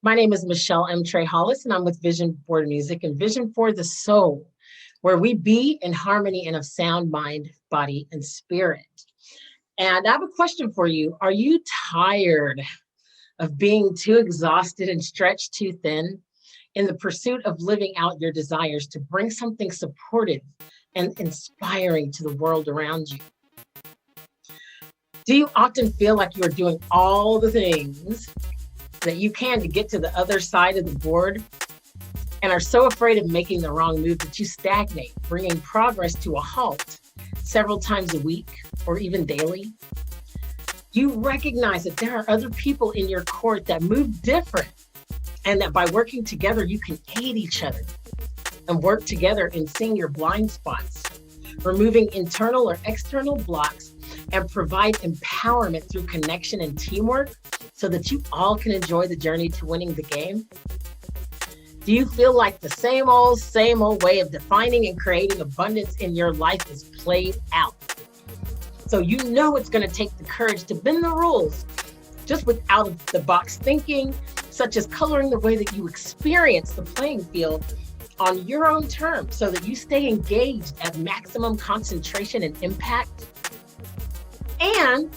My name is Michelle M. Trey Hollis, and I'm with VisionBoard Music and Vision for the Soul, where we be in harmony and of sound mind, body, and spirit. And I have a question for you. Are you tired of being too exhausted and stretched too thin in the pursuit of living out your desires to bring something supportive and inspiring to the world around you? Do you often feel like you are doing all the things that you can to get to the other side of the board and are so afraid of making the wrong move that you stagnate, bringing progress to a halt several times a week or even daily? You recognize that there are other people in your court that move different and that by working together, you can aid each other and work together in seeing your blind spots, removing internal or external blocks, and provide empowerment through connection and teamwork so that you all can enjoy the journey to winning the game? Do you feel like the same old way of defining and creating abundance in your life is played out? So you know it's going to take the courage to bend the rules just with out of the box thinking, such as coloring the way that you experience the playing field on your own terms so that you stay engaged at maximum concentration and impact. And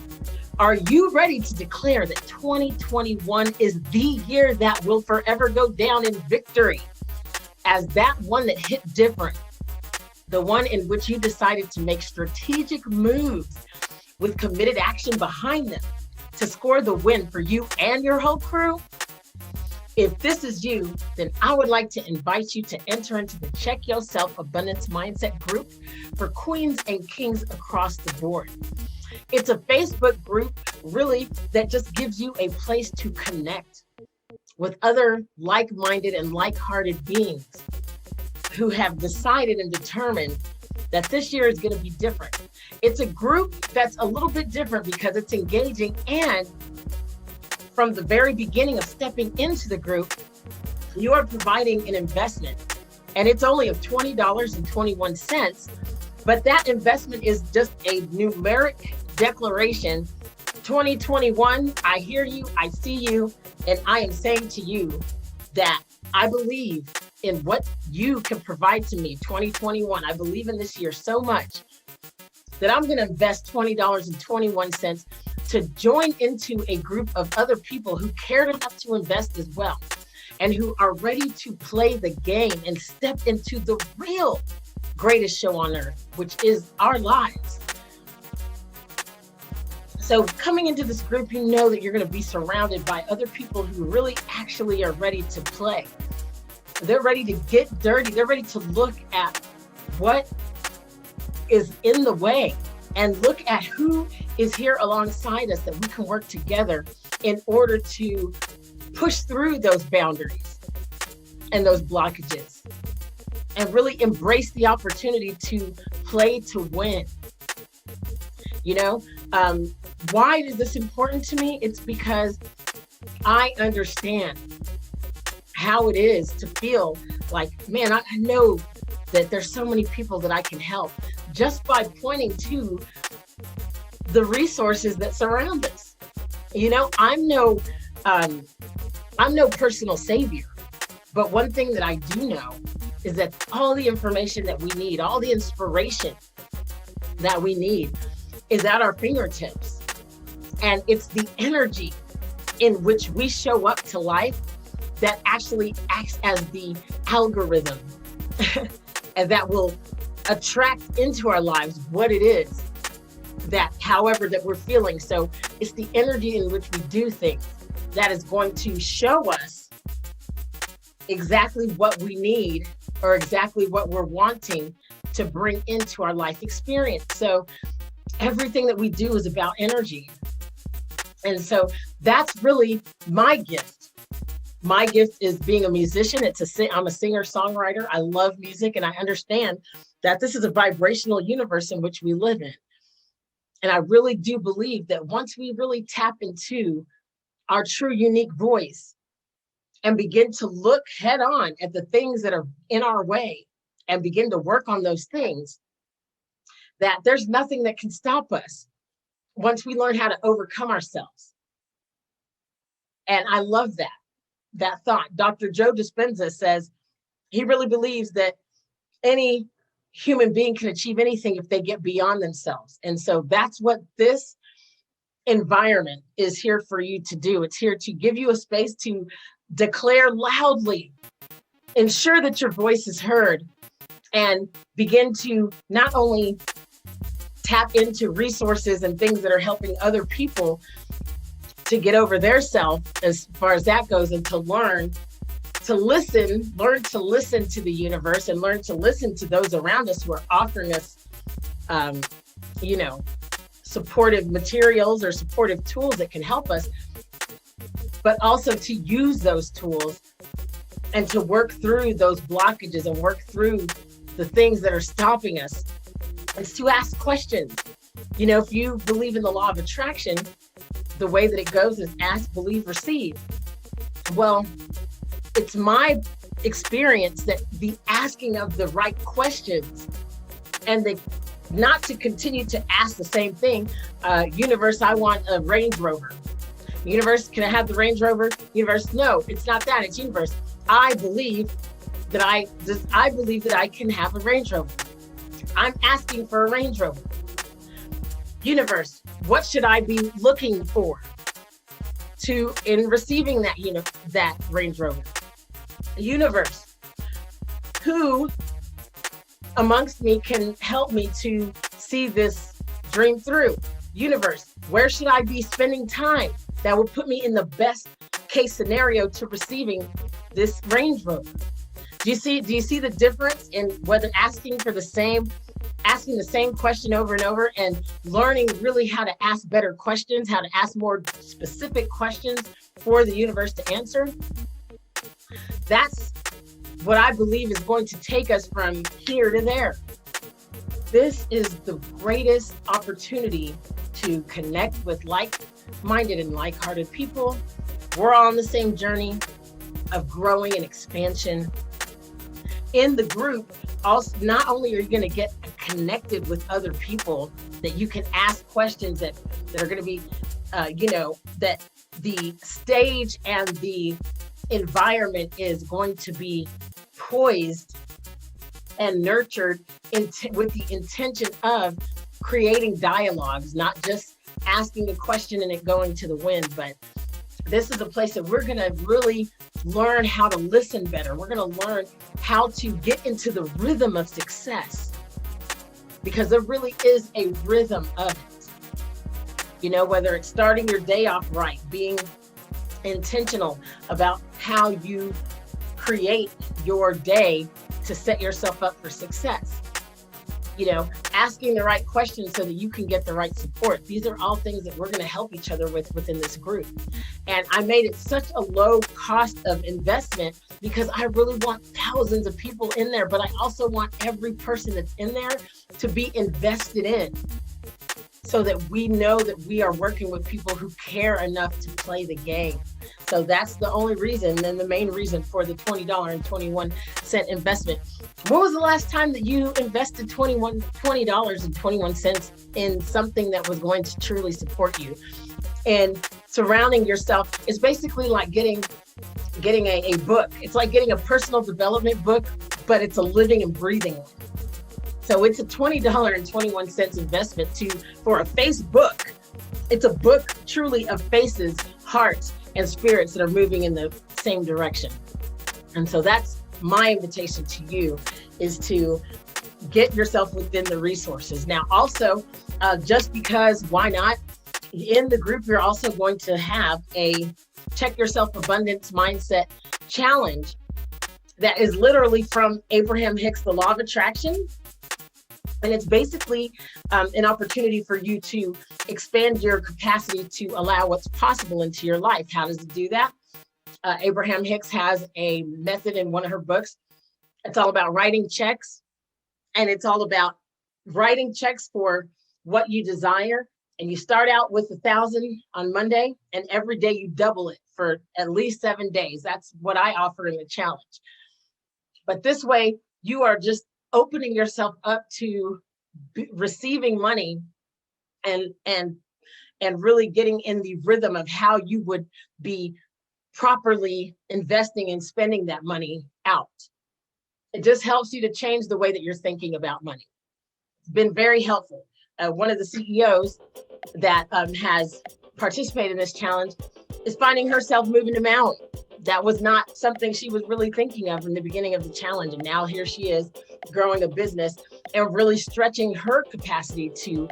are you ready to declare that 2021 is the year that will forever go down in victory as that one that hit different, the one in which you decided to make strategic moves with committed action behind them to score the win for you and your whole crew? If this is you, then I would like to invite you to enter into the Check YoSelf Abundance Mindset group for queens and kings across the board. It's a Facebook group, really, that just gives you a place to connect with other like-minded and like-hearted beings who have decided and determined that this year is going to be different. It's a group that's a little bit different because it's engaging, and from the very beginning of stepping into the group, you are providing an investment, and it's only of $20.21, but that investment is just a numeric declaration. 2021, I hear you, I see you, and I am saying to you that I believe in what you can provide to me. 2021, I believe in this year so much that I'm going to invest $20.21 to join into a group of other people who cared enough to invest as well, and who are ready to play the game and step into the real greatest show on earth, which is our lives. So coming into this group, you know that you're going to be surrounded by other people who really actually are ready to play. They're ready to get dirty. They're ready to look at what is in the way and look at who is here alongside us that we can work together in order to push through those boundaries and those blockages and really embrace the opportunity to play to win. You know, why is this important to me? It's because I understand how it is to feel like, man, I know that there's so many people that I can help just by pointing to the resources that surround us. You know, I'm no personal savior, but one thing that I do know is that all the information that we need, all the inspiration that we need is at our fingertips. And it's the energy in which we show up to life that actually acts as the algorithm and that will attract into our lives what it is that, however, that we're feeling. So it's the energy in which we do things that is going to show us exactly what we need or exactly what we're wanting to bring into our life experience. So everything that we do is about energy. And so that's really my gift. My gift is being a musician. I'm a singer-songwriter. I love music, and I understand that this is a vibrational universe in which we live in. And I really do believe that once we really tap into our true unique voice and begin to look head on at the things that are in our way and begin to work on those things, that there's nothing that can stop us once we learn how to overcome ourselves. And I love that. that thought. Dr. Joe Dispenza says he really believes that any human being can achieve anything if they get beyond themselves. And so that's what this environment is here for you to do. It's here to give you a space to declare loudly, ensure that your voice is heard, and begin to not only tap into resources and things that are helping other people to get over their self as far as that goes, and to learn to listen to the universe, and learn to listen to those around us who are offering us, supportive materials or supportive tools that can help us, but also to use those tools and to work through those blockages and work through the things that are stopping us. It's to ask questions. If you believe in the law of attraction, the way that it goes is ask, believe, receive. Well, it's my experience that the asking of the right questions and not to continue to ask the same thing. Universe, I want a Range Rover. Universe, can I have the Range Rover? Universe, no, it's not that. It's universe. I believe that I can have a Range Rover. I'm asking for a Range Rover. Universe, what should I be looking for in receiving that Range Rover? Universe, who amongst me can help me to see this dream through? Universe, where should I be spending time that will put me in the best case scenario to receiving this Range Rover? Do you see the difference in whether asking the same question over and over, and learning really how to ask better questions, how to ask more specific questions for the universe to answer? That's what I believe is going to take us from here to there. This is the greatest opportunity to connect with like-minded and like-hearted people. We're all on the same journey of growing and expansion. In the group, also, not only are you going to get connected with other people that you can ask questions that are going to be, that the stage and the environment is going to be poised and nurtured with the intention of creating dialogues, not just asking a question and it going to the wind. But this is a place that we're going to really learn how to listen better. We're going to learn how to get into the rhythm of success, because there really is a rhythm of it. Whether it's starting your day off right, being intentional about how you create your day to set yourself up for success. Asking the right questions so that you can get the right support. These are all things that we're going to help each other with within this group. And I made it such a low cost of investment because I really want thousands of people in there, but I also want every person that's in there to be invested in, so that we know that we are working with people who care enough to play the game. So that's the only reason, and the main reason for the $20.21 investment. When was the last time that you invested $20.21 in something that was going to truly support you? And surrounding yourself is basically like getting a book. It's like getting a personal development book, but it's a living and breathing one. So it's a $20.21 investment for a Facebook. It's a book truly of faces, hearts, and spirits that are moving in the same direction. And so that's my invitation to you, is to get yourself within the resources. Now, also, just because, why not? In the group, you're also going to have a Check Yourself Abundance Mindset Challenge that is literally from Abraham Hicks, The Law of Attraction. And it's basically an opportunity for you to expand your capacity to allow what's possible into your life. How does it do that? Abraham Hicks has a method in one of her books. It's all about writing checks. And it's all about writing checks for what you desire. And you start out with 1,000 on Monday, and every day you double it for at least 7 days. That's what I offer in the challenge. But this way, you are just opening yourself up to receiving money and really getting in the rhythm of how you would be properly investing and spending that money out. It just helps you to change the way that you're thinking about money. It's been very helpful. One of the CEOs that has participated in this challenge is finding herself moving to Maui. That was not something she was really thinking of in the beginning of the challenge. And now here she is growing a business and really stretching her capacity to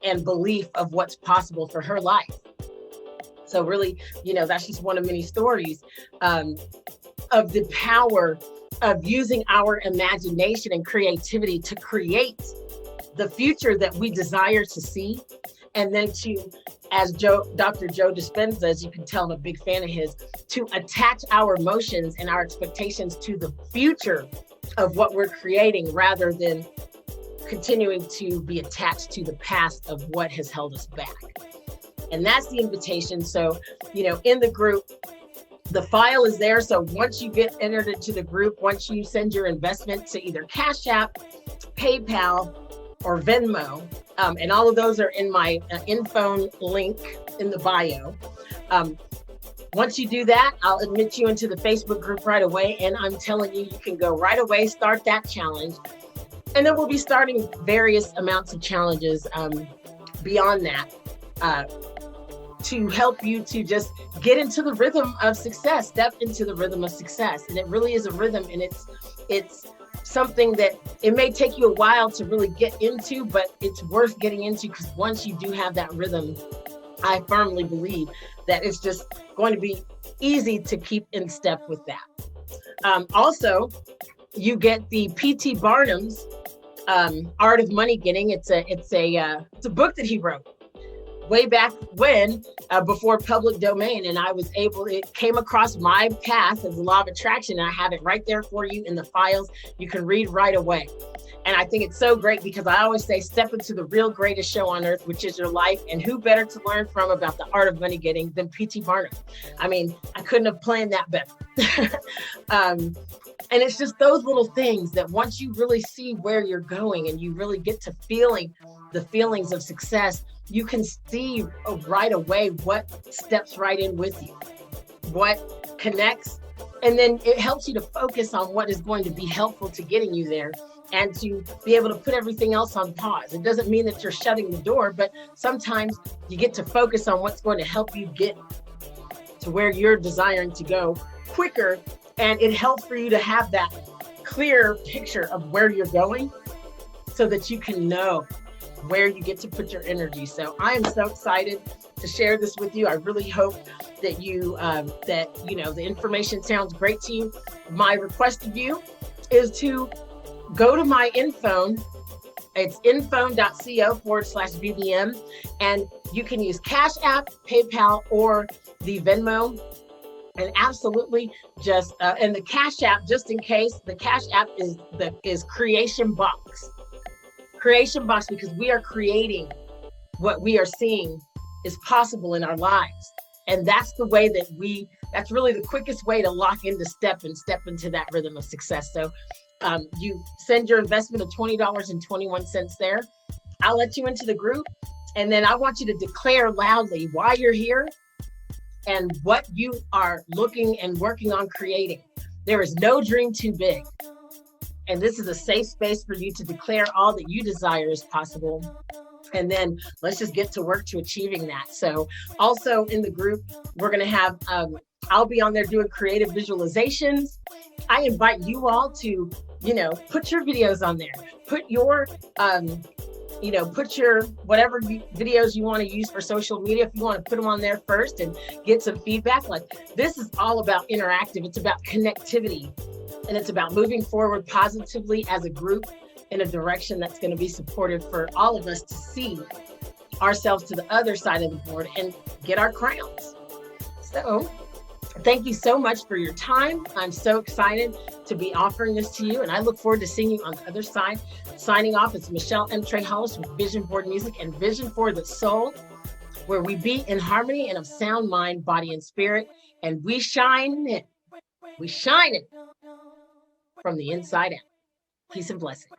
and belief of what's possible for her life. So really, that's just one of many stories of the power of using our imagination and creativity to create the future that we desire to see. And then as Dr. Joe Dispenza, as you can tell, I'm a big fan of his, to attach our emotions and our expectations to the future of what we're creating rather than continuing to be attached to the past of what has held us back. And that's the invitation. So, in the group, the file is there. So once you get entered into the group, once you send your investment to either Cash App, PayPal, or Venmo, and all of those are in my info link in the bio. Once you do that, I'll admit you into the Facebook group right away. And I'm telling you, you can go right away, start that challenge. And then we'll be starting various amounts of challenges beyond that to help you to just get into the rhythm of success, step into the rhythm of success. And it really is a rhythm, and it's something that it may take you a while to really get into, but it's worth getting into, because once you do have that rhythm, I firmly believe that it's just going to be easy to keep in step with that. Also, you get the P.T. Barnum's Art of Money Getting. It's a book that he wrote way back when, before public domain, and it came across my path as the law of attraction, and I have it right there for you in the files. You can read right away. And I think it's so great, because I always say, step into the real greatest show on earth, which is your life. And who better to learn from about the art of money getting than P.T. Barnum? I mean, I couldn't have planned that better. And it's just those little things that once you really see where you're going and you really get to feeling the feelings of success, you can see right away what steps right in with you, what connects, and then it helps you to focus on what is going to be helpful to getting you there, and to be able to put everything else on pause. It doesn't mean that you're shutting the door, but sometimes you get to focus on what's going to help you get to where you're desiring to go quicker. And it helps for you to have that clear picture of where you're going, so that you can know where you get to put your energy. So I am so excited to share this with you. I really hope that the information sounds great to you. My request of you is to go to my info. It's info.co/BBM, and you can use Cash App, PayPal, or the Venmo. And absolutely just, and the Cash App, just in case, the Cash App is Creation Box. Creation Box, because we are creating what we are seeing is possible in our lives. And that's the way that's really the quickest way to lock into step into that rhythm of success. So you send your investment of $20.21 there. I'll let you into the group. And then I want you to declare loudly why you're here and what you are looking and working on creating. There is no dream too big. And this is a safe space for you to declare all that you desire is possible. And then let's just get to work to achieving that. So also in the group, we're going to have, I'll be on there doing creative visualizations. I invite you all to, put your videos on there, put your whatever videos you want to use for social media. If you want to put them on there first and get some feedback, this is all about interactive. It's about connectivity, and it's about moving forward positively as a group in a direction that's going to be supportive for all of us to see ourselves to the other side of the board and get our crowns. So thank you so much for your time. I'm so excited to be offering this to you, and I look forward to seeing you on the other side. Signing off, it's Michelle M. Trey Hollis with VisionBoard Music and Vision for the Soul, where we be in harmony and of sound mind, body, and spirit, and we shine it. We shine it from the inside out. Peace and blessings.